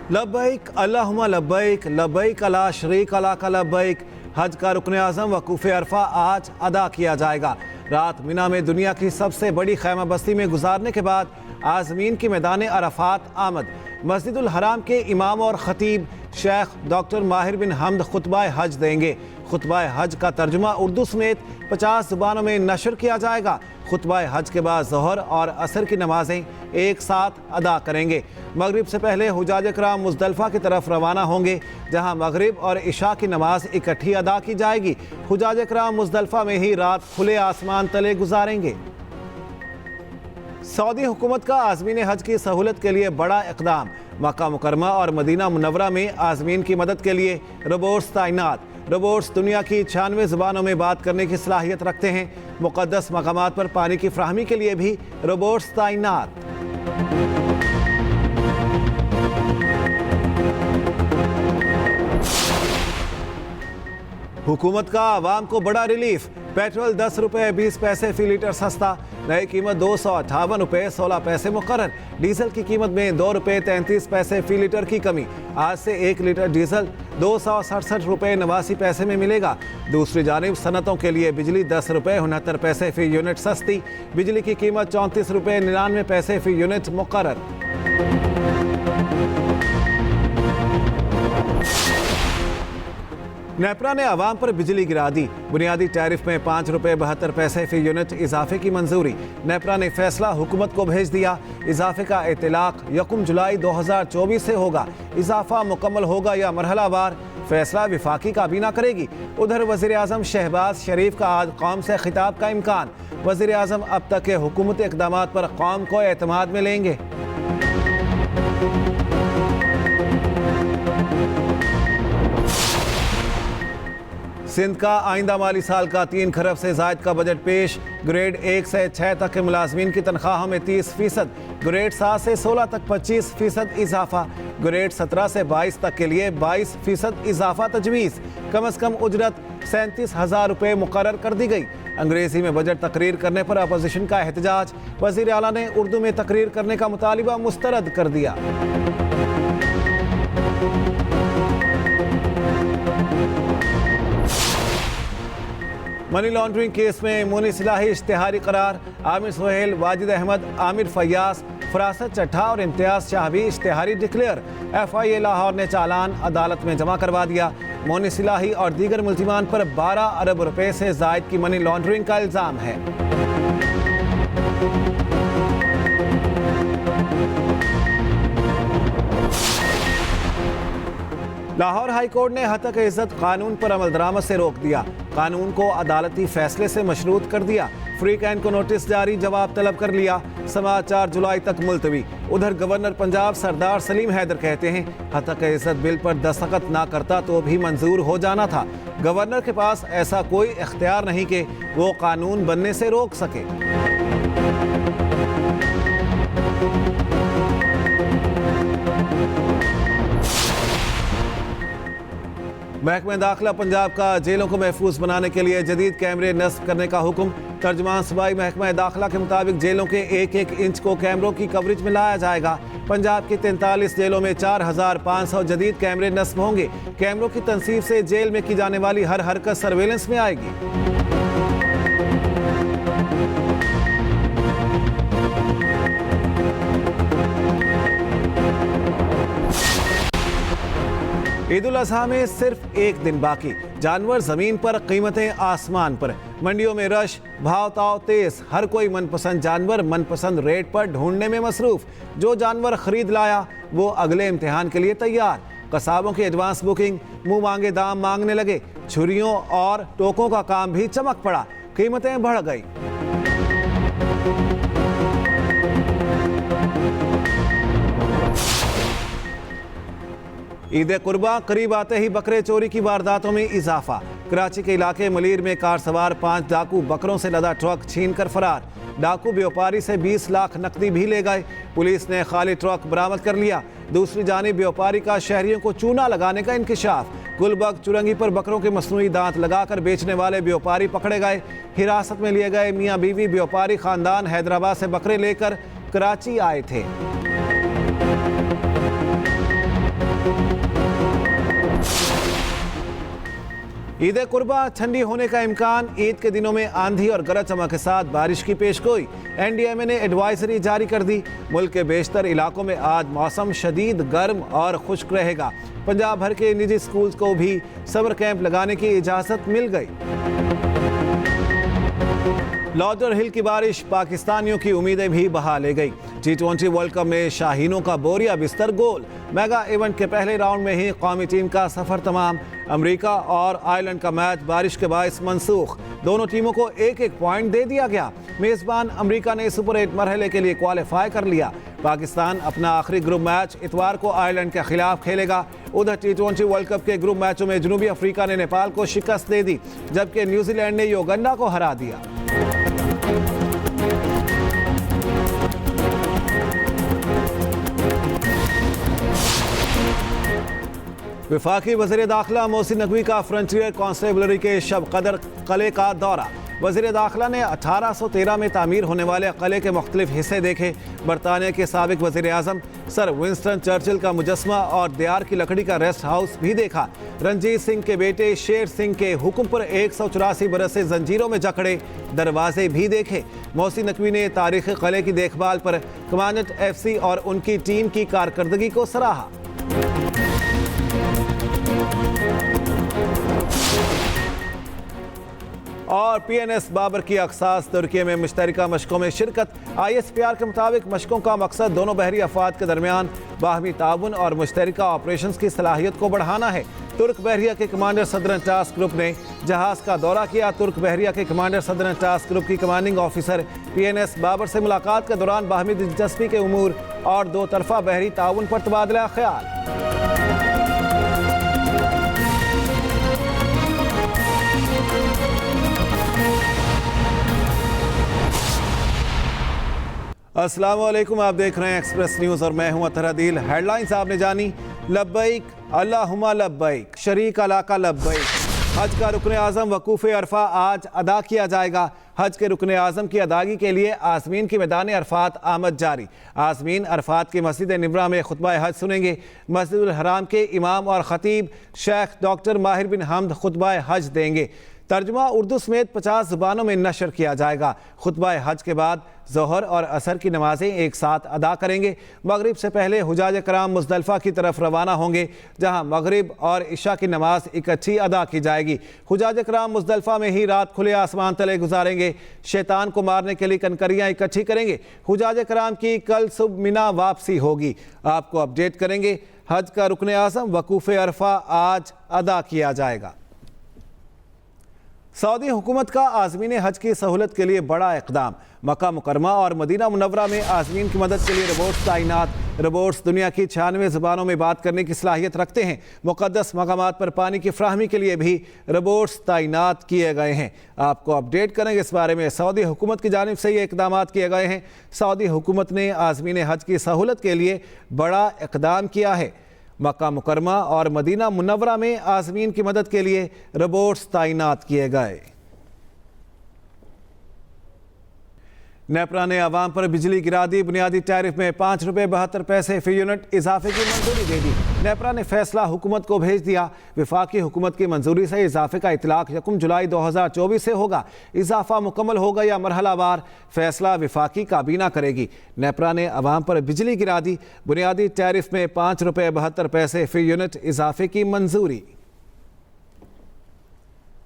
लब्बैक अल्लाहुम्मा लब्बैक लब्बैक ला शरीक लक लब्बैक। हज का रुकन आज़म वक़ूफ़ अरफा आज अदा किया जाएगा। रात मिना में दुनिया की सबसे बड़ी खैमा बस्ती में गुजारने के बाद आज़मीन की मैदान अरफात आमद। मस्जिदुल हराम के इमाम और ख़तीब शेख डॉक्टर माहिर बिन हम्द खुतबा हज देंगे। खुतबा हज का तर्जुमा उर्दू समेत 50 ज़ुबानों में नशर किया जाएगा। खुतबा हज के बाद ज़ोहर और असर की नमाजें एक साथ अदा करेंगे। मगरिब से पहले हुजाज कराम मुज़दलिफ़ा की तरफ रवाना होंगे, जहां मगरिब और इशा की नमाज इकट्ठी अदा की जाएगी। हुजाज कराम मुज़दलिफ़ा में ही रात खुले आसमान तले गुजारेंगे। सऊदी हुकूमत का आज़मीन हज की सहूलत के लिए बड़ा इक़दाम। मक्का मुकरमा और मदीना मुनव्वरा में आज़मीन की मदद के लिए रोबोट्स तैनात। रोबोट्स दुनिया की 96 ज़ुबानों में बात करने की सलाहियत रखते हैं। मुक़द्दस मकामात पर पानी की फ्राहमी के लिए भी रोबोट्स तैनात। हुकूमत का आवाम को बड़ा रिलीफ। पेट्रोल 10 रुपये 20 पैसे फी लीटर सस्ता। नई कीमत 258 रुपये 16 पैसे मुकर्रर। डीजल की कीमत में 2 रुपये 33 पैसे फी लीटर की कमी। आज से 1 लीटर डीजल 267 रुपये 89 पैसे में मिलेगा। दूसरी जानिब सनतों के लिए बिजली 10 रुपये 69 पैसे फी यूनिट सस्ती। बिजली की कीमत 34 रुपये 99 पैसे फी यूनिट मुकर्रर। नेपरा ने आवाम पर बिजली गिरा दी। बुनियादी टैरिफ में 5 रुपये 72 पैसे फी यूनिट इजाफे की मंजूरी। नेपरा ने फैसला हुकूमत को भेज दिया। इजाफे का इतलाक 1 जुलाई 2024 से होगा। इजाफा मुकम्मल होगा या मरहलावार, फैसला विफाकी काबीना करेगी। उधर वज़ीर आज़म शहबाज शरीफ का आज कौम से खिताब का इम्कान। वज़ीर आज़म अब तक के हुकूमती इक़दामात पर कौम को एतमाद में लेंगे। सिंध का आइंदा माली साल का 3 खरब से ज़ायद का बजट पेश। ग्रेड 1 से 6 तक के मुलाजमीन की तनख्वाहों में 30%, ग्रेड 7 से 16 तक 25% इजाफा, ग्रेड 17 से 22 तक के लिए 22% इजाफा तजवीज़। कम अज़ कम उजरत 37,000 रुपये मुकर्रर कर दी गई। अंग्रेज़ी में बजट तकरीर करने पर अपोजिशन का एहतजाज। वज़ीर आला ने उर्दू में तकरीर करने का मुतालिबा मुस्तरद कर दिया। मनी लॉन्ड्रिंग केस में मोनिस इलाही इश्तिहारी करार। आमिर सोहेल, वाजिद अहमद, आमिर फयास, फरासत चट्ठा और इम्तियाज शाह भी इश्तिहारी डिक्लेयर। FIA लाहौर ने चालान अदालत में जमा करवा दिया। मोनिस इलाही और दीगर मुल्जिमान पर 12 अरब रुपए से ज़ायद की मनी लॉन्ड्रिंग का इल्ज़ाम है। लाहौर हाई कोर्ट ने हतक इज्जत कानून पर अमल दरामद से रोक दिया। कानून को अदालती फैसले से मशरूत कर दिया। फ्री कैन को नोटिस जारी, जवाब तलब कर लिया। समाअत 4 जुलाई तक मुलतवी। उधर गवर्नर पंजाब सरदार सलीम हैदर कहते हैं हतक इज्जत बिल पर दस्तखत ना करता तो भी मंजूर हो जाना था। गवर्नर के पास ऐसा कोई इख्तियार नहीं कि वो कानून बनने से रोक सके। महकमा दाखिला पंजाब का जेलों को महफूज बनाने के लिए जदीद कैमरे नस्ब करने का हुक्म। तर्जुमान सूबाई महकमा दाखिला के मुताबिक जेलों के 1-1 इंच को कैमरों की कवरेज में लाया जाएगा। पंजाब की 43 जेलों में 4,500 जदीद कैमरे नस्ब होंगे। कैमरों की तनसीब से जेल में की जाने वाली हर हरकत सर्वेलेंस में आएगी। ईद उल अज़हा में सिर्फ एक दिन बाकी। जानवर जमीन पर, कीमतें आसमान पर। मंडियों में रश, भाव ताव तेज। हर कोई मनपसंद जानवर मनपसंद रेट पर ढूंढने में मसरूफ। जो जानवर खरीद लाया वो अगले इम्तिहान के लिए तैयार। कसाबों की एडवांस बुकिंग, मुंह मांगे दाम मांगने लगे। छुरियों और टोकों का काम भी चमक पड़ा। कीमतें बढ़ गई। ईद कुर्बा करीब आते ही बकरे चोरी की वारदातों में इजाफा। कराची के इलाके मलीर में कार सवार 5 डाकू बकरों से लदा ट्रक छीन कर फरार। डाकू व्यापारी से 20 लाख नकदी भी ले गए। पुलिस ने खाली ट्रक बरामद कर लिया। दूसरी जानिब व्यापारी का शहरियों को चूना लगाने का इंकशाफ। गुलबर्ग चुरंगी पर बकरों के मसनूई दांत लगाकर बेचने वाले व्यापारी पकड़े गए। हिरासत में लिए गए मियाँ बीवी व्यापारी खानदान हैदराबाद से बकरे लेकर कराची आए थे। ईद कुर्बा ठंडी होने का इम्कान, ईद के दिनों में आंधी और गरज चमक के साथ बारिश की पेशगोई। एनडीएमए ने एडवाइजरी जारी कर दी। मुल्क के बेशतर इलाकों में आज मौसम शदीद गर्म और खुश्क रहेगा। पंजाब भर के निजी स्कूल को भी समर कैंप लगाने की इजाजत मिल गई। लॉडर हिल की बारिश पाकिस्तानियों की उम्मीदें भी बहा ले गई। T20 वर्ल्ड कप में शाहीनों का बोरिया बिस्तर गोल। मेगा इवेंट के पहले राउंड में ही कौमी टीम का सफर तमाम। अमेरिका और आयरलैंड का मैच बारिश के बायस मनसूख। दोनों टीमों को एक एक पॉइंट दे दिया गया। मेजबान अमेरिका ने सुपर 8 मरहले के लिए क्वालिफाई कर लिया। पाकिस्तान अपना आखिरी ग्रुप मैच इतवार को आयरलैंड के खिलाफ खेलेगा। उधर T20 वर्ल्ड कप के ग्रुप मैचों में जनूबी अफ्रीका ने नेपाल को शिकस्त दे दी, जबकि न्यूजीलैंड ने युगांडा को हरा दिया। वफाकी वज़ीर दाखिला मोहसिन नकवी का फ्रंटियर कॉन्स्टेबलरी के शब कदर किले का दौरा। वज़ीर दाखिला ने 1813 में तामीर होने वाले किले के मुख्तलिफ हिस्से देखे। बरतानिया के साबिक वज़ीर आज़म सर विंस्टन चर्चिल का मुजस्मा और दियार की लकड़ी का रेस्ट हाउस भी देखा। रंजीत सिंह के बेटे शेर सिंह के हुक्म पर 184 बरस से जंजीरों में जकड़े दरवाजे भी देखे। मोहसिन नकवी ने तारीख़ी किले की देखभाल पर कमांडेंट FC और उनकी टीम की कारकर्दगी को सराहा। और PNS बाबर की अक्सास तुर्की में मुश्तरका मशकों में शिरकत। ISPR के मुताबिक मशकों का मकसद दोनों बहरी अफवाद के दरमियान बाहमी ताउन और मुश्तरका ऑपरेशन की सलाहियत को बढ़ाना है। तुर्क बहरिया के कमांडर सदरन टास्क ग्रुप ने जहाज का दौरा किया। तुर्क बहरिया के कमांडर सदरन टास्क ग्रुप की कमांडिंग ऑफिसर PNS बाबर से मुलाकात के दौरान बाहमी दिलचस्पी के उमूर और दो तरफा बहरी ताउन पर तबादला ख्याल। अस्सलाम वालेकुम, आप देख रहे हैं एक्सप्रेस न्यूज़ और मैं हूं अतहर अदील। हेडलाइंस आपने जानी। लब्बैक अल्लाहुम्मा लब्बैक, शरीक अला का लब्बैक। हज का रुकन आज़म वकूफ़ अरफा आज अदा किया जाएगा। हज के रुकन आज़म की अदायगी के लिए आज़मीन की मैदान अरफात आमद जारी। आज़मीन अरफात की मस्जिद निब्रा में खुतबा हज सुनेंगे। मस्जिदुल हराम के इमाम और ख़तीब शेख डॉक्टर माहिर बिन हमद खुतबा हज देंगे। तर्जुमा उर्दू समेत 50 ज़ुबानों में नशर किया जाएगा। खुतबा हज के बाद ज़ोहर और असर की नमाजें एक साथ अदा करेंगे। मगरिब से पहले हुजाज कराम मुज़दलिफ़ा की तरफ रवाना होंगे, जहां मगरिब और इशा की नमाज इकट्ठी अदा की जाएगी। हुजाज कराम मुज़दलिफ़ा में ही रात खुले आसमान तले गुजारेंगे। शैतान को मारने के लिए कनकरियाँ इकट्ठी करेंगे। हुजाज कराम की कल सुबह मिना वापसी होगी। आपको अपडेट करेंगे। हज का रुकन आज़म वकूफ़ अरफा आज अदा किया जाएगा। सऊदी हुकूमत का आज़मीन हज की सहूलत के लिए बड़ा इक़दाम। मक्का मुकरमा और मदीना मुनव्वरा में आज़मीन की मदद के लिए रोबोट्स तैनात। रोबोट्स दुनिया की 96 ज़ुबानों में बात करने की सलाहियत रखते हैं। मुक़द्दस मकामात पर पानी की फ्राहमी के लिए भी रोबोट्स तैनात किए गए हैं। आपको अपडेट करेंगे इस बारे में। सऊदी हुकूमत की जानिब से ये इक़दाम किए गए हैं। सऊदी हुकूमत ने आज़मीन हज की सहूलत के लिए बड़ा इक़दाम किया है। मक्का मुकरमा और मदीना मुनव्वरा में आज़मीन की मदद के लिए रोबोट्स तैनात किए गए। नेपरा ने अवाम पर बिजली गिरा दी। बुनियादी टैरिफ में 5 रुपये 72 पैसे फी यूनिट इजाफे की मंजूरी दे दी। नेपरा ने फैसला हुकूमत को भेज दिया। वफाकी हुकूमत की मंजूरी से इजाफे का इतलाक 1 जुलाई 2024 से होगा। इजाफा मुकम्मल होगा या मरहलावार, फैसला वफाकी काबीना करेगी। नेपरा ने अवाम पर बिजली गिरा दी। बुनियादी टैरिफ में 5 रुपये 72 पैसे फी यूनिट इजाफे की मंजूरी।